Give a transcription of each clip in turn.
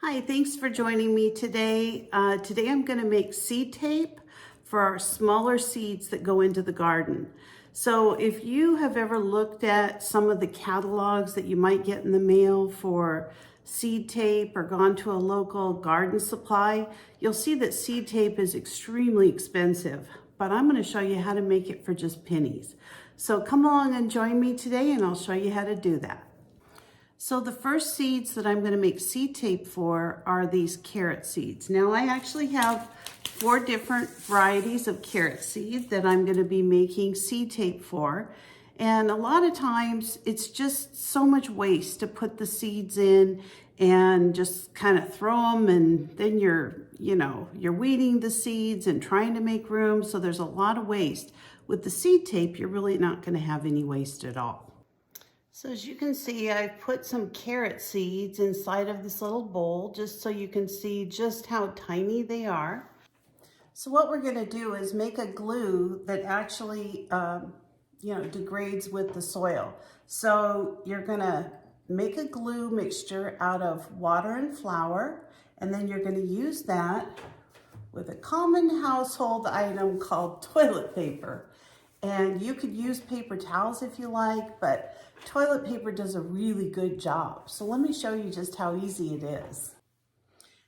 Hi, thanks for joining me today. Today I'm going to make seed tape for our smaller seeds that go into the garden. So if you have ever looked at some of the catalogs that you might get in the mail for seed tape or gone to a local garden supply, you'll see that seed tape is extremely expensive, but I'm going to show you how to make it for just pennies. So come along and join me today and I'll show you how to do that. So the first seeds that I'm going to make seed tape for are these carrot seeds. Now I actually have 4 different varieties of carrot seed that I'm going to be making seed tape for. And a lot of times it's just so much waste to put the seeds in and just kind of throw them, and then you're weeding the seeds and trying to make room. So there's a lot of waste. With the seed tape, you're really not going to have any waste at all. So as you can see, I've put some carrot seeds inside of this little bowl just so you can see just how tiny they are. So what we're going to do is make a glue that actually, degrades with the soil. So you're going to make a glue mixture out of water and flour, and then you're going to use that with a common household item called toilet paper. And you could use paper towels if you like, but toilet paper does a really good job. So let me show you just how easy it is.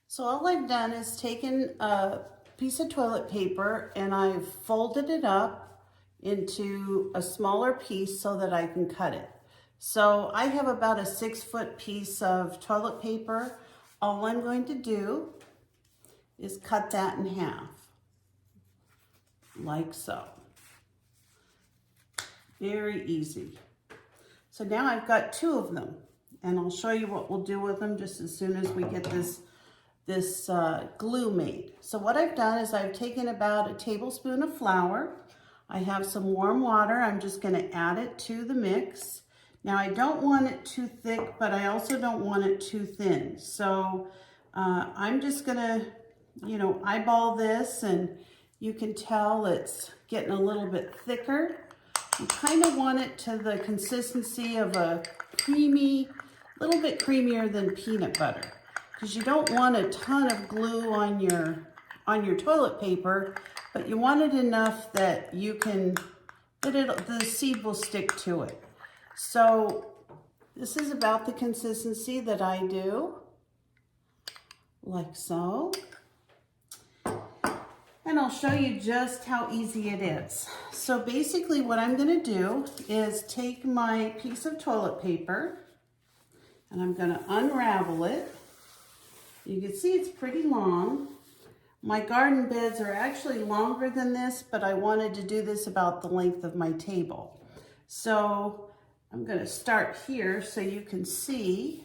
So all I've done is taken a piece of toilet paper and I've folded it up into a smaller piece so that I can cut it. So I have about a 6-foot piece of toilet paper. All I'm going to do is cut that in half, like so. Very easy. So now I've got 2 of them, and I'll show you what we'll do with them just as soon as we get this glue made. So what I've done is I've taken about a tablespoon of flour. I have some warm water. I'm just going to add it to the mix. Now I don't want it too thick, but I also don't want it too thin. So I'm just going to, eyeball this, and you can tell it's getting a little bit thicker. You kind of want it to the consistency of a little bit creamier than peanut butter, because you don't want a ton of glue on your toilet paper, but you want it enough that the seed will stick to it. So this is about the consistency that I do, like so. And I'll show you just how easy it is. So basically what I'm going to do is take my piece of toilet paper and I'm going to unravel it. You can see it's pretty long. My garden beds are actually longer than this, but I wanted to do this about the length of my table. So I'm going to start here so you can see.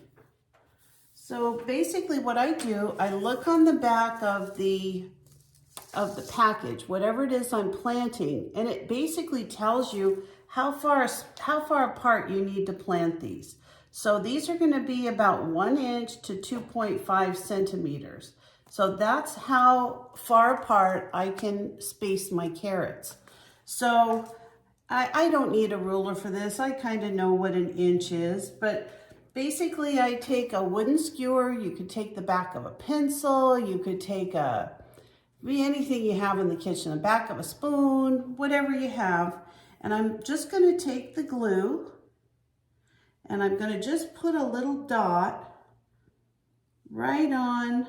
So basically what I do, I look on the back of the package, whatever it is I'm planting, and it basically tells you how far apart you need to plant these. So these are going to be about 1 inch to 2.5 centimeters. So that's how far apart I can space my carrots. So I don't need a ruler for this. I kind of know what 1 inch is, but basically I take a wooden skewer. You could take the back of a pencil, you could take anything you have in the kitchen, the back of a spoon, whatever you have. And I'm just going to take the glue and I'm going to just put a little dot right on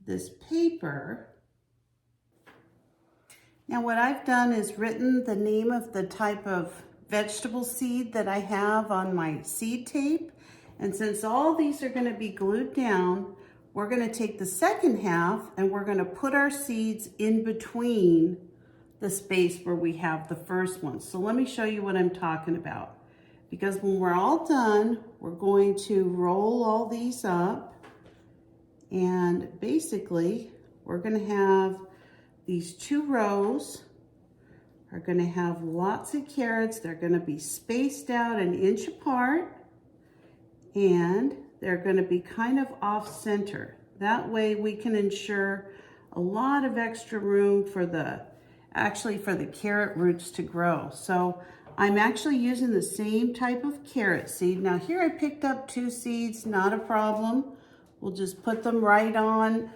this paper. Now what I've done is written the name of the type of vegetable seed that I have on my seed tape. And since all these are going to be glued down, we're going to take the second half and we're going to put our seeds in between the space where we have the first one. So let me show you what I'm talking about. Because when we're all done, we're going to roll all these up. And basically, we're going to have these 2 rows are going to have lots of carrots. They're going to be spaced out 1 inch apart. And they're going to be kind of off center. That way we can ensure a lot of extra room for the carrot roots to grow. So I'm actually using the same type of carrot seed. Now here I picked up 2 seeds, not a problem. We'll just put them right on.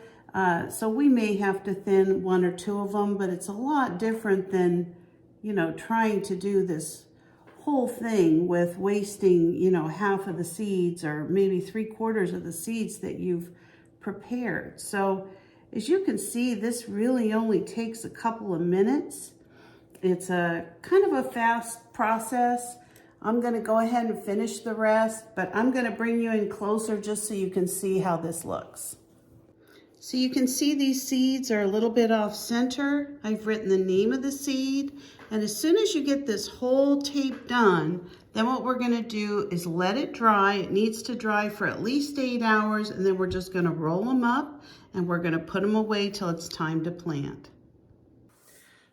So we may have to thin 1 or 2 of them, but it's a lot different than, you know, trying to do this whole thing with wasting, you know, half of the seeds or maybe 3/4 of the seeds that you've prepared. So as you can see, this really only takes a couple of minutes. It's a kind of a fast process. I'm gonna go ahead and finish the rest, but I'm gonna bring you in closer just so you can see how this looks. So you can see these seeds are a little bit off center. I've written the name of the seed, and as soon as you get this whole tape done, then what we're gonna do is let it dry. It needs to dry for at least 8 hours, and then we're just gonna roll them up and we're gonna put them away till it's time to plant.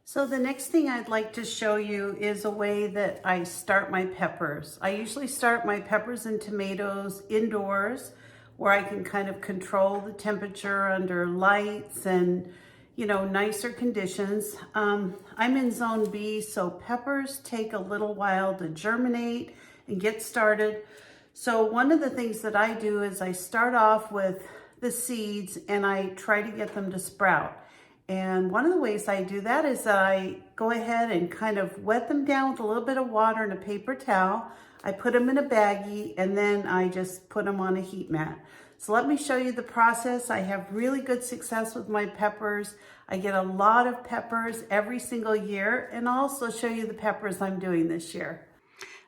So the next thing I'd like to show you is a way that I start my peppers. I usually start my peppers and tomatoes indoors where I can kind of control the temperature under lights and, you know, nicer conditions. I'm in zone B, so peppers take a little while to germinate and get started. So one of the things that I do is I start off with the seeds and I try to get them to sprout. And one of the ways I do that is that I go ahead and kind of wet them down with a little bit of water and a paper towel. I put them in a baggie and then I just put them on a heat mat. So let me show you the process. I have really good success with my peppers. I get a lot of peppers every single year, and I'll also show you the peppers I'm doing this year.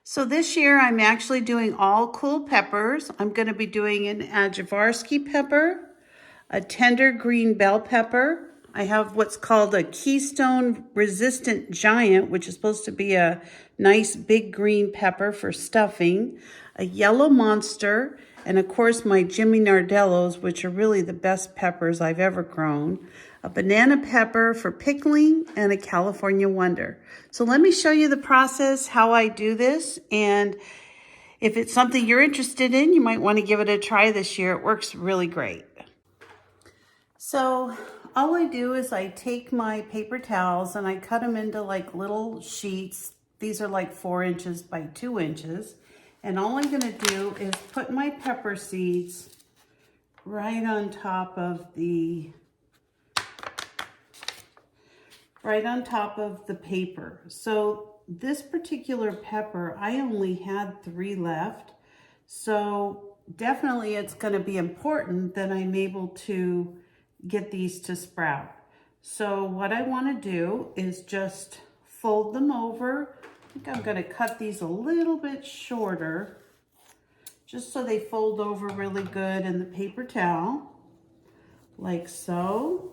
So this year I'm actually doing all cool peppers. I'm going to be doing an Ajvarski pepper, a tender green bell pepper. I have what's called a Keystone Resistant Giant, which is supposed to be a nice big green pepper for stuffing, a yellow monster, and of course my Jimmy Nardellos, which are really the best peppers I've ever grown, a banana pepper for pickling, and a California Wonder. So let me show you the process, how I do this, and if it's something you're interested in, you might want to give it a try this year. It works really great. So all I do is I take my paper towels and I cut them into like little sheets. These are like 4 inches by 2 inches. And all I'm gonna do is put my pepper seeds right on top of the paper. So this particular pepper, I only had 3 left. So definitely it's gonna be important that I'm able to get these to sprout. So what I want to do is just fold them over. I think I'm going to cut these a little bit shorter just so they fold over really good in the paper towel, like so,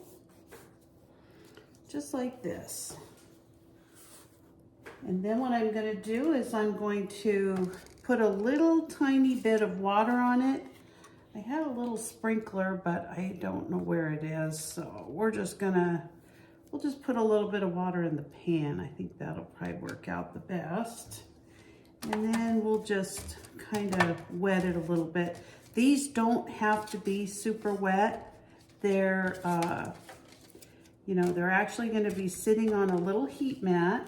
just like this. And then what I'm going to do is I'm going to put a little tiny bit of water on it. I had a little sprinkler, but I don't know where it is, so we'll just put a little bit of water in the pan. I think that'll probably work out the best. And then we'll just kind of wet it a little bit. These don't have to be super wet. They're, you know, they're actually going to be sitting on a little heat mat.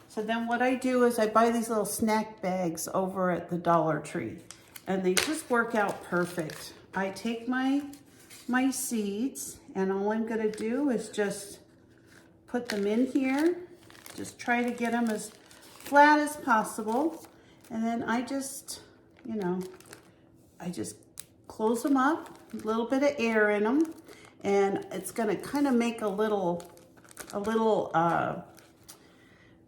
So then what I do is I buy these little snack bags over at the Dollar Tree. And they just work out perfect. I take my seeds and all I'm gonna do is just put them in here. Just try to get them as flat as possible. And then I just, you know, I just close them up, a little bit of air in them. And it's gonna kind of make a little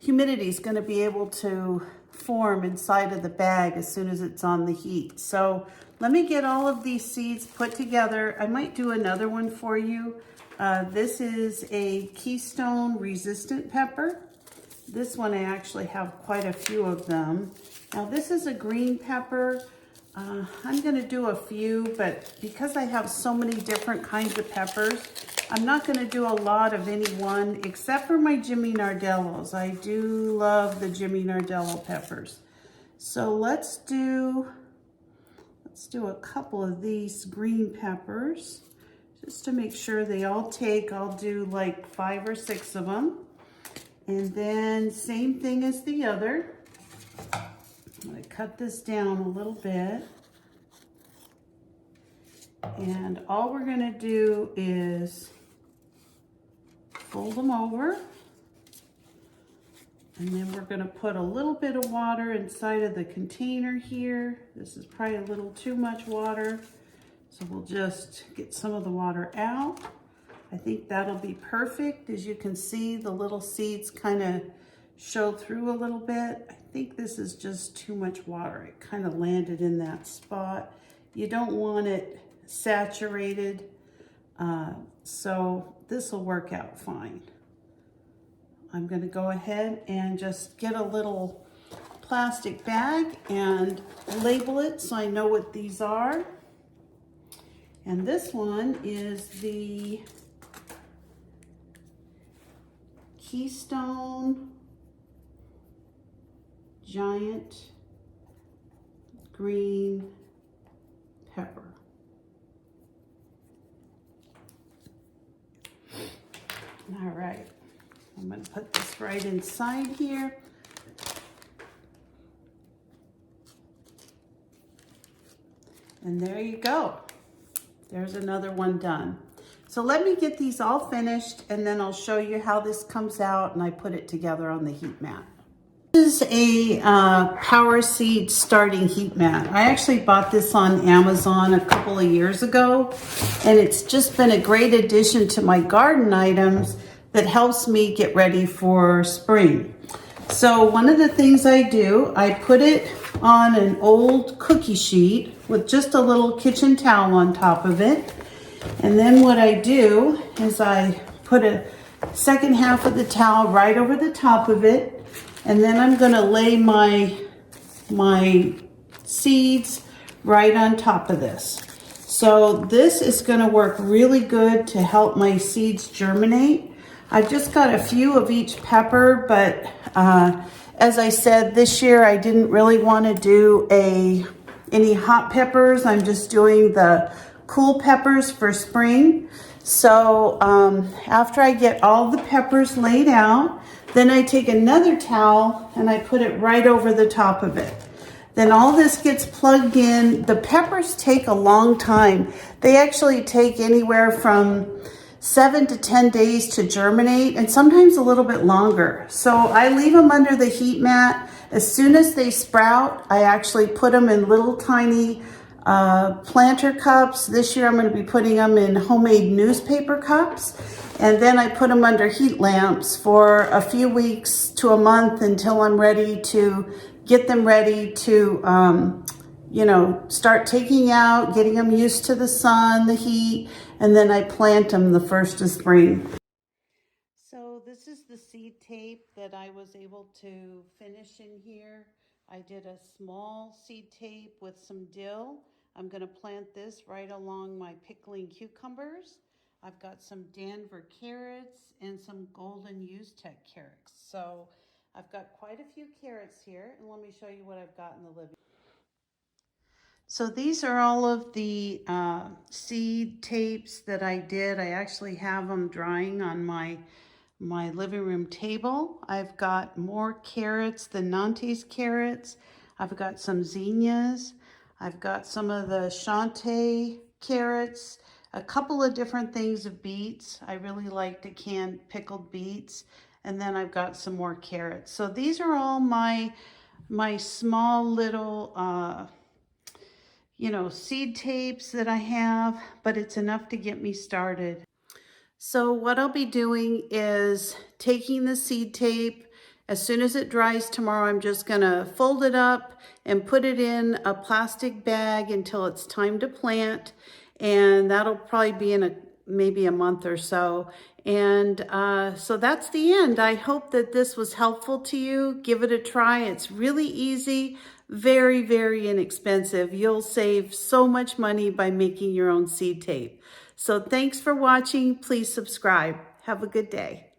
humidity is gonna be able to form inside of the bag as soon as it's on the heat. So let me get all of these seeds put together. I might do another one for you. This is a Keystone Resistant Pepper. This one I actually have quite a few of them. Now this is a green pepper. I'm gonna do a few, but because I have so many different kinds of peppers, I'm not gonna do a lot of any one, except for my Jimmy Nardellos. I do love the Jimmy Nardello peppers. So let's do a couple of these green peppers, just to make sure they all take. I'll do like 5 or 6 of them. And then same thing as the other. I'm going to cut this down a little bit. And all we're going to do is fold them over. And then we're going to put a little bit of water inside of the container here. This is probably a little too much water. So we'll just get some of the water out. I think that'll be perfect. As you can see, the little seeds kind of show through a little bit. I think this is just too much water. It kind of landed in that spot. You don't want it saturated. So this will work out fine. I'm going to go ahead and just get a little plastic bag and label it so I know what these are. And this one is the Keystone Giant Green Pepper. All right, I'm going to put this right inside here. And there you go. There's another one done. So let me get these all finished and then I'll show you how this comes out and I put it together on the heat mat. This is a Power Seed starting heat mat. I actually bought this on Amazon a couple of years ago and it's just been a great addition to my garden items that helps me get ready for spring. So one of the things I do, I put it on an old cookie sheet with just a little kitchen towel on top of it. And then what I do is I put a second half of the towel right over the top of it. And then I'm gonna lay my seeds right on top of this. So this is gonna work really good to help my seeds germinate. I've just got a few of each pepper, but as I said, this year I didn't really want to do any hot peppers. I'm just doing the cool peppers for spring. So after I get all the peppers laid out, then I take another towel and I put it right over the top of it. Then all this gets plugged in. The peppers take a long time. They actually take anywhere from 7 to 10 days to germinate and sometimes a little bit longer. So I leave them under the heat mat. As soon as they sprout, I actually put them in little tiny planter cups. This year I'm going to be putting them in homemade newspaper cups. And then I put them under heat lamps for a few weeks to a month until I'm ready to get them ready to start taking out, getting them used to the sun, the heat, and then I plant them the first of spring. So this is the seed tape that I was able to finish in here. I did a small seed tape with some dill. I'm going to plant this right along my pickling cucumbers. I've got some Denver carrots and some golden Uztec carrots. So I've got quite a few carrots here, and let me show you what I've got in the living room. So these are all of the seed tapes that I did. I actually have them drying on my living room table. I've got more carrots than Nantes carrots. I've got some zinnias. I've got some of the Shantae carrots, a couple of different things of beets. I really like to can pickled beets. And then I've got some more carrots. So these are all my small little seed tapes that I have, but it's enough to get me started. So what I'll be doing is taking the seed tape. As soon as it dries tomorrow, I'm just gonna fold it up and put it in a plastic bag until it's time to plant. And that'll probably be in maybe a month or so. And so that's the end. I hope that this was helpful to you. Give it a try. It's really easy, very, very inexpensive. You'll save so much money by making your own seed tape. So thanks for watching. Please subscribe. Have a good day.